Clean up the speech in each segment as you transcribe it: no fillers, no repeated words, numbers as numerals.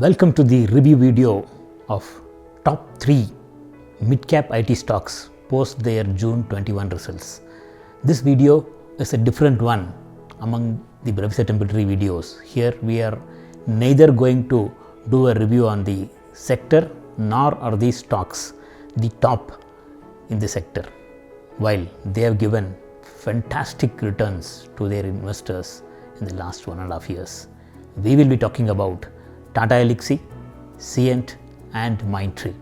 Welcome to the review video of top 3 mid-cap IT stocks post their June 21 results. This video is a different one among the Bravissa Templetree videos. Here we are neither going to do a review on the sector nor are these stocks the top in the sector, while they have given fantastic returns to their investors in the last 1.5 years. We will be talking about Tata Elxsi, Cyient and Mindtree.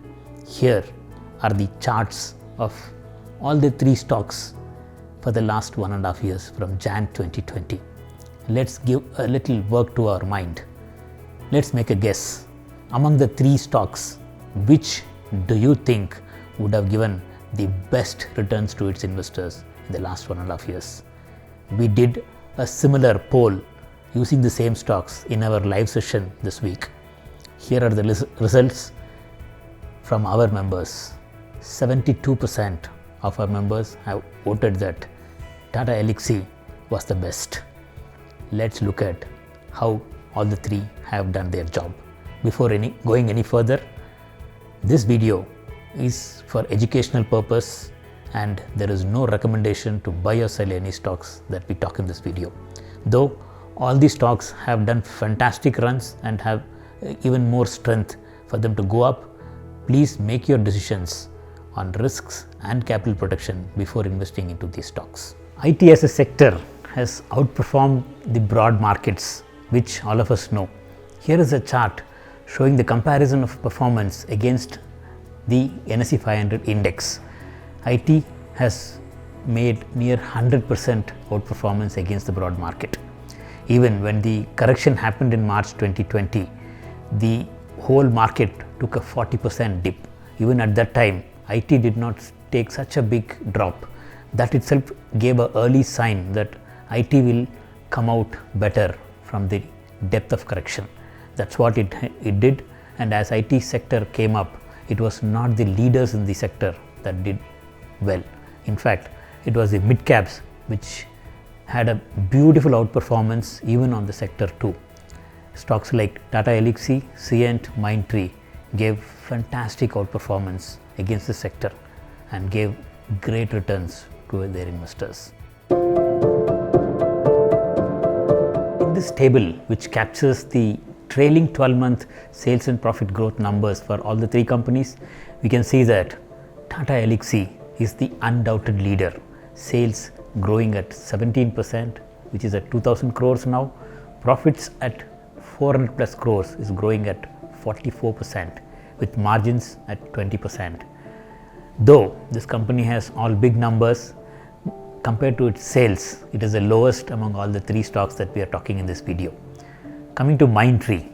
Here are the charts of all the 3 stocks for the last 1.5 years from Jan 2020. Let's give a little work to our mind. Let's make a guess. Among the 3 stocks, which do you think would have given the best returns to its investors in the last 1.5 years? We did a similar poll using the same stocks in our live session this week. Here are the results from our members. 72% of our members have voted that Tata Elxsi was the best. Let's look at how all the 3 have done their job. Before going any further, this video is for educational purpose and there is no recommendation to buy or sell any stocks that we talk in this video. Though all these stocks have done fantastic runs and have even more strength for them to go up, please make your decisions on risks and capital protection before investing into these stocks. IT as a sector has outperformed the broad markets, which all of us know. Here is a chart showing the comparison of performance against the NSE 500 index. IT has made near 100% outperformance against the broad market. Even when the correction happened in March 2020, the whole market took a 40% dip. Even at that time, IT did not take such a big drop. That itself gave an early sign that IT will come out better from the depth of correction. That's what it did, and as IT sector came up, it was not the leaders in the sector that did well. In fact, it was the mid caps which had a beautiful outperformance even on the sector too. Stocks like Tata Elxsi, Cyient, Mindtree gave fantastic outperformance against the sector and gave great returns to their investors. In this table, which captures the trailing 12-month sales and profit growth numbers for all the 3 companies, we can see that Tata Elxsi is the undoubted leader. Sales growing at 17%, which is at 2,000 crores now. Profits at 400 plus crores is growing at 44%, with margins at 20%. Though this company has all big numbers, compared to its sales, it is the lowest among all the 3 stocks that we are talking in this video. Coming to Mindtree,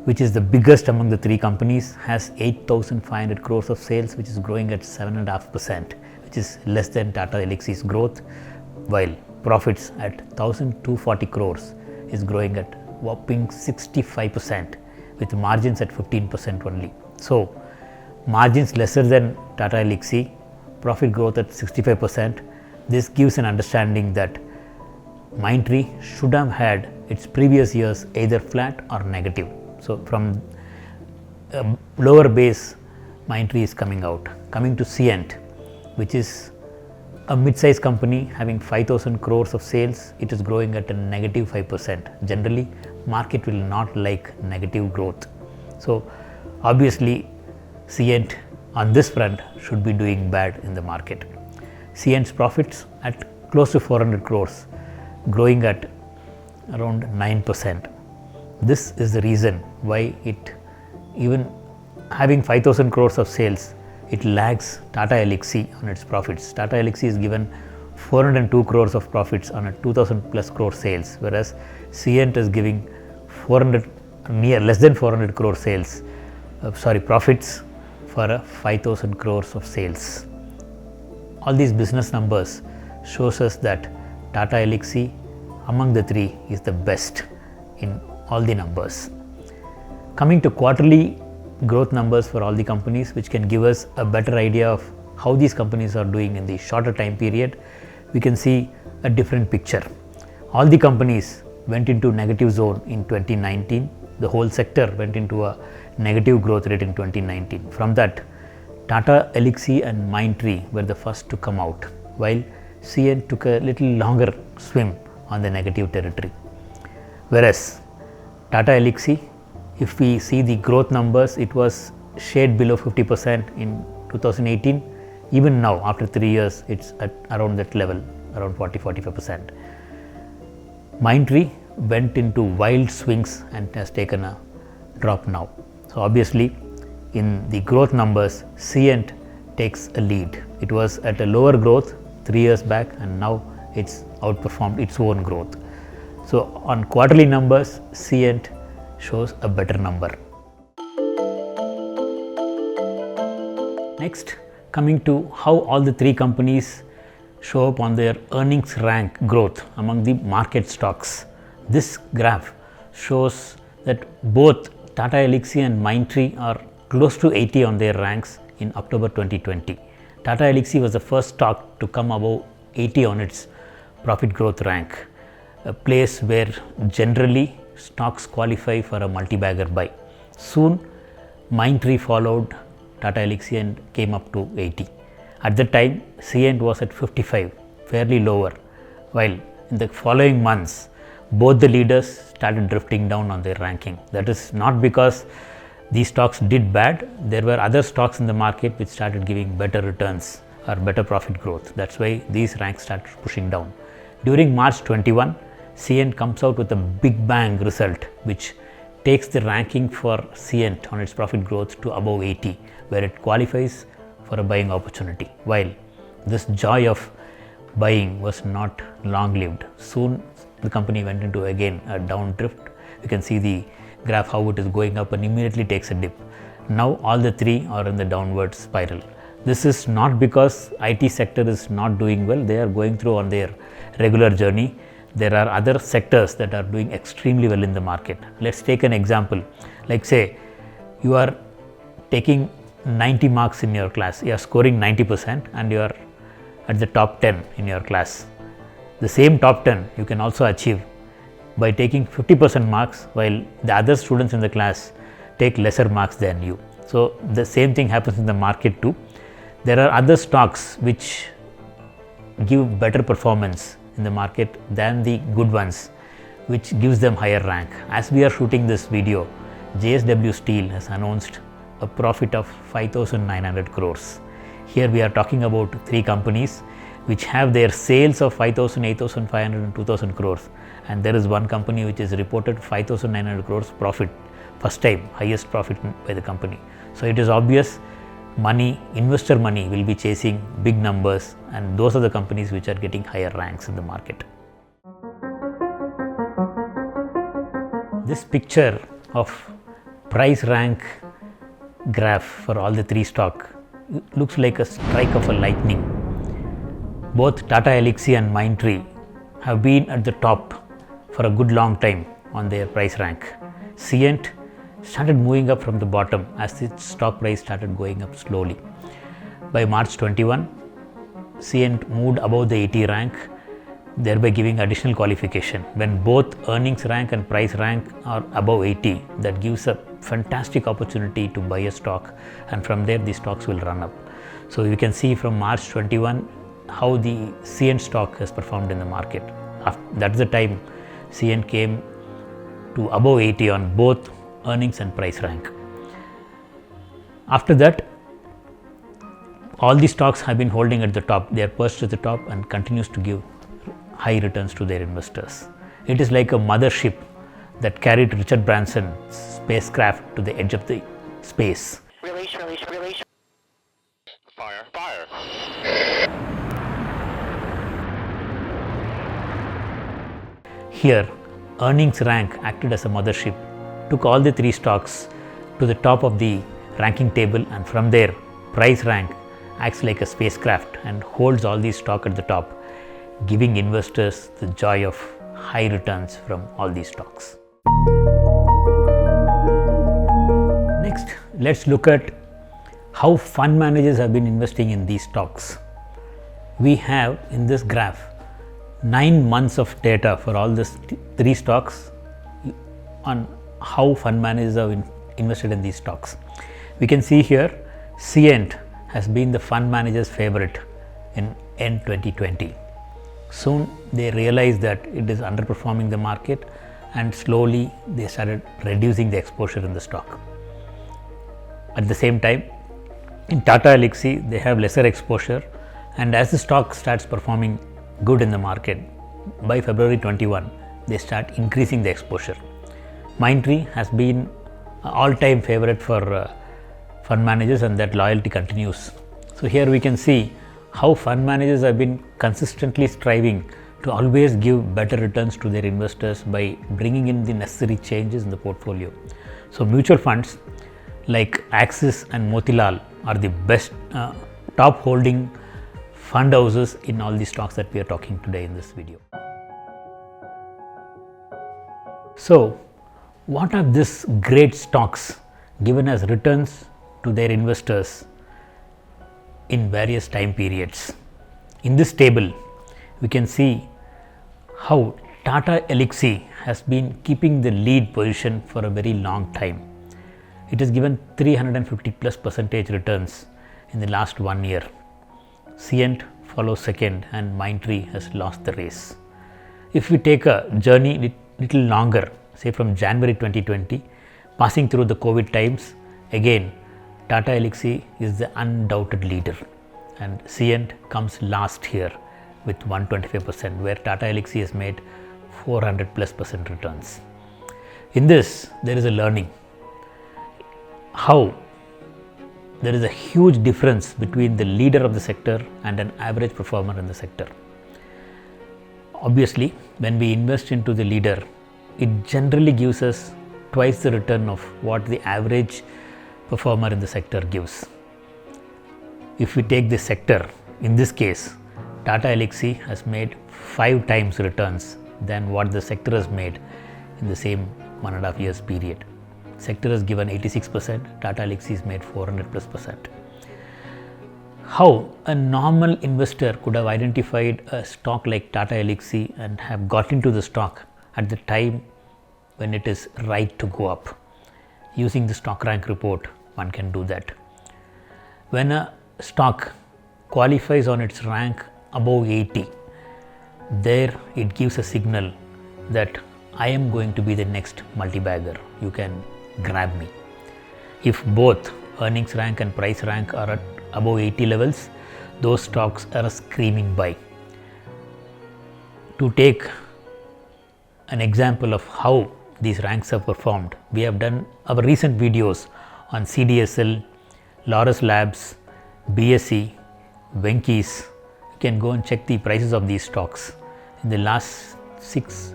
which is the biggest among the 3 companies, has 8,500 crores of sales, which is growing at 7.5%, which is less than Tata Elxsi's growth, while profits at 1,240 crores is growing at whopping 65%, with margins at 15% only. So margins lesser than Tata Elxsi, profit growth at 65%. This gives an understanding that Mindtree should have had its previous years either flat or negative. So from a lower base, Mindtree is coming out. Coming to Cyient, which is a mid-sized company having 5,000 crores of sales, it is growing at a negative 5%. Generally, market will not like negative growth. So obviously, Cyient on this front should be doing bad in the market. Cyient's profits at close to 400 crores, growing at around 9%. This is the reason why it, even having 5,000 crores of sales, it lags Tata Elxsi on its profits. Tata Elxsi is given 402 crores of profits on a 2,000 plus crore sales, whereas Cyient is giving less than 400 crore sales, profits for a 5,000 crores of sales. All these business numbers shows us that Tata Elxsi among the 3 is the best in all the numbers. Coming to quarterly growth numbers for all the companies, which can give us a better idea of how these companies are doing in the shorter time period, we can see a different picture. All the companies went into negative zone in 2019, the whole sector went into a negative growth rate in 2019. From that, Tata Elxsi and Mindtree were the first to come out, while CN took a little longer swim on the negative territory. Whereas Tata Elxsi, if we see the growth numbers, it was shade below 50% in 2018. Even now, after 3 years, it's at around that level, around 40-45%. Mindtree went into wild swings and has taken a drop now. So obviously, in the growth numbers, Cient takes a lead. It was at a lower growth 3 years back, and now it's outperformed its own growth. So on quarterly numbers, Cient shows a better number. Next, coming to how all the three companies show up on their earnings rank growth among the market stocks. This graph shows that both Tata Elxsi and Mindtree are close to 80 on their ranks in October 2020. Tata Elxsi was the first stock to come above 80 on its profit growth rank, a place where generally stocks qualify for a multi-bagger buy. Soon, Mindtree followed Tata Elxsi and came up to 80. At that time, Cient was at 55, fairly lower, while in the following months, both the leaders started drifting down on their ranking. That is not because these stocks did bad. There were other stocks in the market which started giving better returns or better profit growth. That's why these ranks started pushing down. During March 21, Cient comes out with a big bang result which takes the ranking for Cient on its profit growth to above 80, where it qualifies for a buying opportunity. While this joy of buying was not long lived, soon the company went into again a down drift. You can see the graph how it is going up and immediately takes a dip. Now all the three are in the downward spiral. This is not because IT sector is not doing well. They are going through on their regular journey. There are other sectors that are doing extremely well in the market. Let's take an example. Like say you are taking 90 marks in your class, you are scoring 90% and you are at the top 10 in your class. The same top 10 you can also achieve by taking 50% marks, while the other students in the class take lesser marks than you. So the same thing happens in the market too. There are other stocks which give better performance in the market than the good ones, which gives them higher rank. As we are shooting this video, JSW Steel has announced a profit of 5,900 crores. Here we are talking about three companies which have their sales of 5,000, 8,500 and 2,000 crores, and there is one company which is reported 5,900 crores profit, first time highest profit by the company. So it is obvious money, investor money will be chasing big numbers, and those are the companies which are getting higher ranks in the market. This picture of price rank graph for all the three stock looks like a strike of a lightning. Both Tata Elxsi and Mindtree have been at the top for a good long time on their price rank. Cient started moving up from the bottom as its stock price started going up slowly. By March 21, Cient moved above the 80 rank, thereby giving additional qualification. When both earnings rank and price rank are above 80, that gives a fantastic opportunity to buy a stock, and from there the stocks will run up. So you can see from March 21 how the Cient stock has performed in the market. That's the time Cient came to above 80 on both earnings and price rank. After that, all the stocks have been holding at the top. They are perched at the top and continues to give high returns to their investors. It is like a mothership that carried Richard Branson's spacecraft to the edge of the space. Release. Fire. Here, earnings rank acted as a mothership, took all the three stocks to the top of the ranking table, and from there, price rank acts like a spacecraft and holds all these stocks at the top, giving investors the joy of high returns from all these stocks. Next, let's look at how fund managers have been investing in these stocks. We have in this graph 9 months of data for all these three stocks on how fund managers have invested in these stocks. We can see here Cient has been the fund manager's favorite in end 2020. Soon they realized that it is underperforming the market, and slowly they started reducing the exposure in the stock. At the same time, in Tata Elxsi, they have lesser exposure, and as the stock starts performing good in the market, by February 21, they start increasing the exposure. Mindtree has been an all-time favorite for fund managers, and that loyalty continues. So here we can see how fund managers have been consistently striving to always give better returns to their investors by bringing in the necessary changes in the portfolio. So mutual funds like Axis and Motilal are the best top holding fund houses in all the stocks that we are talking today in this video. So what are these great stocks given as returns to their investors in various time periods? In this table, we can see how Tata Elxsi has been keeping the lead position for a very long time. It has given 350+% returns in the last 1 year. Cient follows second, and Mindtree has lost the race. If we take a journey little longer, say from January 2020, passing through the COVID times, again Tata Elxsi is the undoubted leader, and Cient comes last here with 125%, where Tata Elxsi has made 400+% returns. In this, there is a learning how there is a huge difference between the leader of the sector and an average performer in the sector. Obviously, when we invest into the leader, it generally gives us twice the return of what the average performer in the sector gives. If we take the sector, in this case, Tata Elxsi has made 5 times returns than what the sector has made in the same 1.5 years period. Sector has given 86%, Tata Elxsi has made 400+%. How a normal investor could have identified a stock like Tata Elxsi and have got into the stock at the time when it is right to go up? Using the stock rank report, one can do that. When a stock qualifies on its rank above 80, there it gives a signal that I am going to be the next multi-bagger. You can grab me. If both earnings rank and price rank are at above 80 levels, those stocks are a screaming buy. To take an example of how these ranks have performed, we have done our recent videos on CDSL, Laurus Labs, BSE, Venky's. You can go and check the prices of these stocks in the last six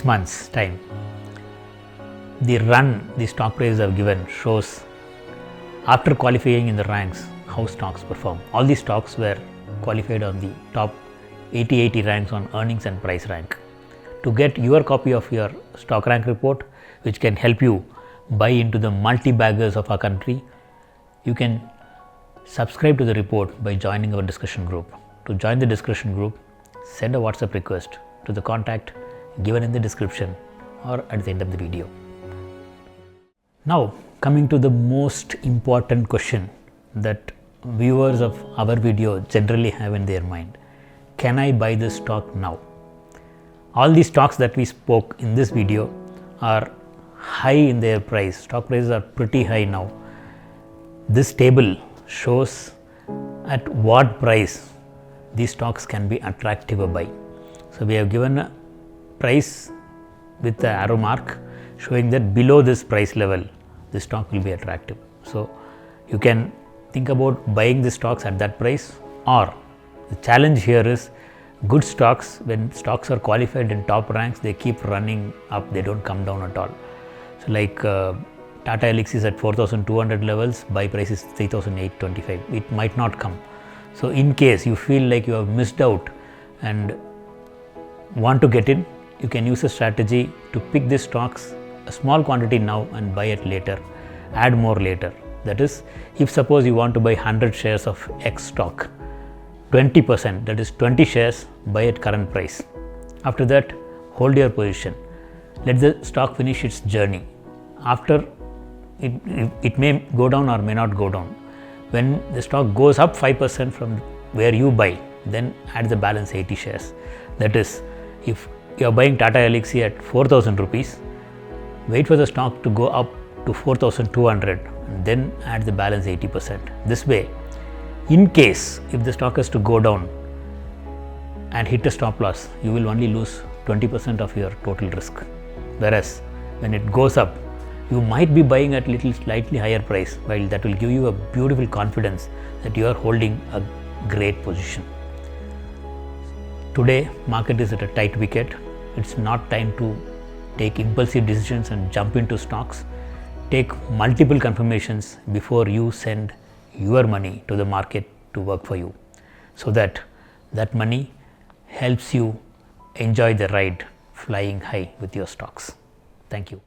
months time. The run the stock prices have given shows after qualifying in the ranks how stocks perform. All these stocks were qualified on the top 80 ranks on earnings and price rank. To get your copy of your stock rank report, which can help you buy into the multi-baggers of our country, you can subscribe to the report by joining our discussion group. To join the discussion group, send a WhatsApp request to the contact given in the description or at the end of the video. Now coming to the most important question that viewers of our video generally have in their mind: can I buy this stock now? All the stocks that we spoke in this video are high in their price. Stock prices are pretty high now. This table shows at what price these stocks can be attractive a buy. So we have given a price with the arrow mark showing that below this price level the stock will be attractive. So you can think about buying the stocks at that price, or the challenge here is good stocks, when stocks are qualified in top ranks, they keep running up, they don't come down at all. So like Tata Elxsi is at 4,200 levels, buy price is 3,825, it might not come. So in case you feel like you have missed out and want to get in, you can use a strategy to pick these stocks a small quantity now and buy it later, add more later. That is, if suppose you want to buy 100 shares of X stock, 20%, that is 20 shares, buy at current price. After that, hold your position. let the stock finish its journey. After it may go down or may not go down. When the stock goes up 5% from where you buy, then add the balance 80 shares. That is, if you are buying Tata Elxsi at 4,000 rupees, wait for the stock to go up to 4,200 and then add the balance 80%. This way, in case if the stock has to go down and hit a stop loss, you will only lose 20% of your total risk. Whereas when it goes up, you might be buying at little slightly higher price, while that will give you a beautiful confidence that you are holding a great position. Today market is at a tight wicket. It's not time to take impulsive decisions and jump into stocks. Take multiple confirmations before you send your money to the market to work for you, so that that money helps you enjoy the ride flying high with your stocks. Thank you.